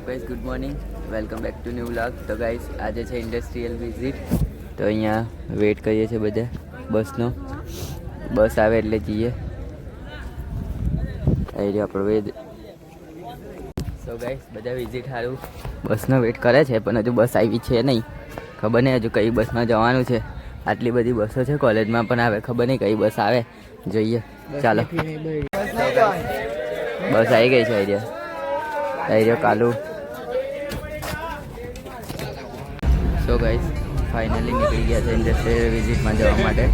Guys good morning, welcome back to new vlog. તો guys આજે છે ઇન્ડસ્ટ્રીયલ વિઝિટ. તો અહીંયા વેટ કરીએ છીએ બધા બસનો. બસ આવે એટલે જઈએ. આવી રહ્યો આપણો વેદ. સો ગાઈસ બધા વિઝિટ સારું બસનો વેટ કરે છે, પણ હજુ બસ આવી છે નહીં. ખબર નહીં હજુ કઈ બસમાં જવાનું છે. આટલી બધી બસો છે કોલેજમાં, પણ આવે ખબર નહીં કઈ બસ આવે, જોઈએ. ચાલો બસ આવી ગઈ છે. આવી રહ્યો કાલુ. સો ગાઈસ ફાઇનલી નીકળી ગયા છે ઇન્ડસ્ટ્રીયલ વિઝિટમાં જવા માટે.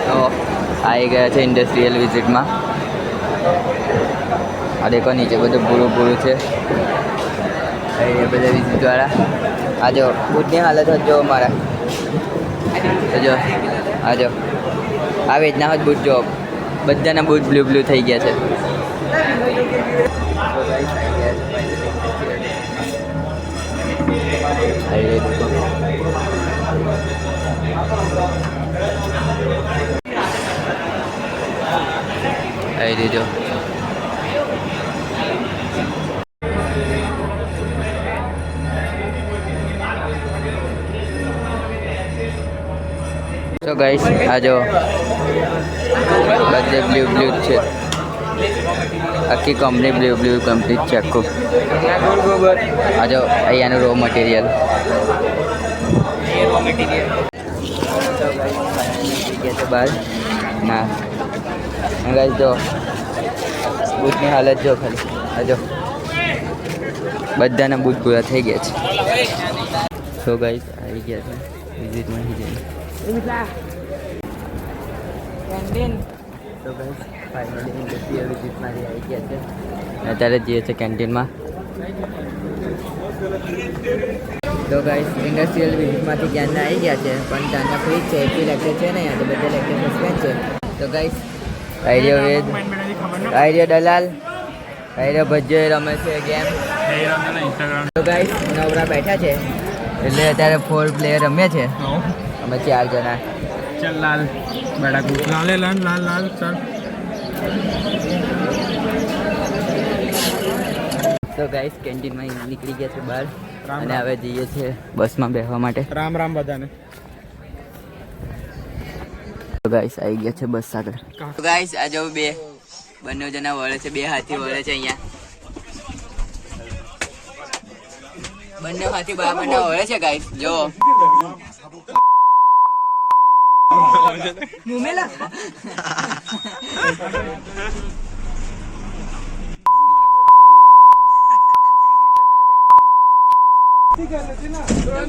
તો આવી ગયા છે ઇન્ડસ્ટ્રીયલ વિઝિટમાં. આ દેખો નીચે બધું પૂરું પૂરું છે. એ બધા વિઝિટવાળા આ જો બૂટની હાલત જ જો મારા. જો આ જો આ વેચના હોત બૂટ જો બધાના બૂટ બ્લુ બ્લુ થઈ ગયા છે. આવી દીધો. તો ગાઈસ આ જો બધે બ્લુ બ્લુ છે. આખી કંપની બ્લુ બ્લુ કમ્પ્લીટ છે આખું. આ જો અહીંયાનું રો મટીરિયલ. બહાર ના ગાઈસ જો બૂટની હાલત જો ખાલી. આ જો બધાના બૂટ પૂરા થઈ ગયા છે. સો ગાઈસ આવી ગયા છે વિઝિટમાં જઈને. તો ગાઈસ ફાઇનલી ઇન્ડસ્ટ્રીયલ વિઝિટમાં આવી ગયા છે. અત્યારે જઈએ છે કેન્ટીનમાં. તો ગાઈસ ઇન્ડસ્ટ્રીયલ વિઝિટમાંથી ક્યારના આવી ગયા છે, પણ ત્યાંના ફ્રી છે. એટલી લેક્ચર છે ને અહીંયા તો બધા લેક્ચર સસ્પેન્ડ છે. તો ગાઈસ આઈડિયો વેદ, આઈડિયો દલાલ, આઈડિયો ભજ્જો રમે છે ગેમ. તો ગાઈસ નવરા બેઠા છે એટલે અત્યારે 4 પ્લેયર રમે છે. અમે 4 જણા. चल लाल बड़ा कुछ लाल लाल लाल लाल चल. તો ગાઈસ કેન્ટીનમાં નીકળી ગયા છે બહાર અને હવે જઈએ છે બસમાં બેસવા માટે. રામ રામ બધાને. તો ગાઈસ આવી ગયા છે બસ આગળ. તો ગાઈસ આ જો બંને જણા વળે છે, 2 હાથી વળે છે અહીંયા. બંને હાથી બરાબર વળે છે ગાઈસ જો. મુમેલા તો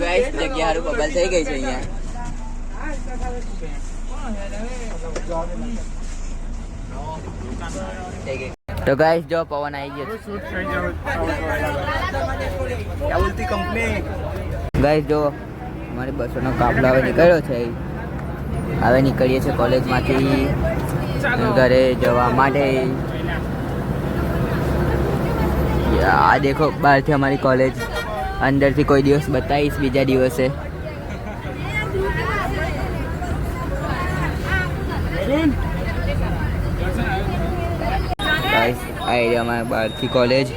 ગાઈસ જગ્યા હારું બબલ થઈ ગઈ છે અહીંયા. તો ગાઈસ જો પવન આવી ગયો. क्या बोलती कंपनी. ગાઈસ જો અમારી બસોનો કાફલો હવે નીકળ્યો છે. હવે નીકળીએ છીએ કોલેજમાંથી ઘરે જવા માટે. આ દેખો બહારથી અમારી કોલેજ, અંદરથી કોઈ દિવસ બતાવીશ બીજા દિવસે. ગાઈસ આ એરિયામાં બહારથી કોલેજ.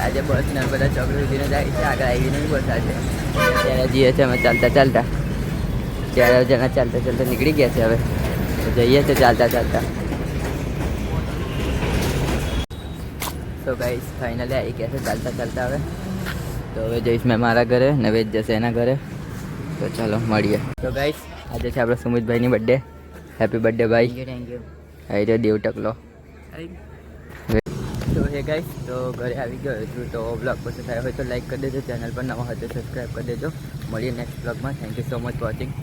આજે બસ નર્મદા ચોક સુધીને જાય છે. આગળ આવી નહીં બસ આજે. ત્યારે જઈએ છીએ અમે ચાલતા ચાલતા. ત્યારે જણા ચાલતા ચાલતા નીકળી ગયા છે. હવે જઈએ છીએ ચાલતા ચાલતા. તો ગાઈસ ફાઇનલી આવી ગયા છે ચાલતા ચાલતા. હવે તો હવે જઈશ મેં મારા ઘરે, નવેદ જશે એના ઘરે. તો ચાલો મળીએ. તો ગાઈસ આજે છે આપણો સુમિતભાઈની બર્થડે. હેપી બર્થડે ભાઈ. Thank you. આવી રહ્યો દેવ ટકલો. તો હે ગાઈસ, તો ઘરે આવી ગયો છું. તો બ્લોગ પસંદ આવ્યો હોય તો લાઈક કરી દેજો, ચેનલ પર નવા હોય તો સબસ્ક્રાઈબ કરી દેજો. મળીએ નેક્સ્ટ બ્લોગમાં. Thank you so much watching.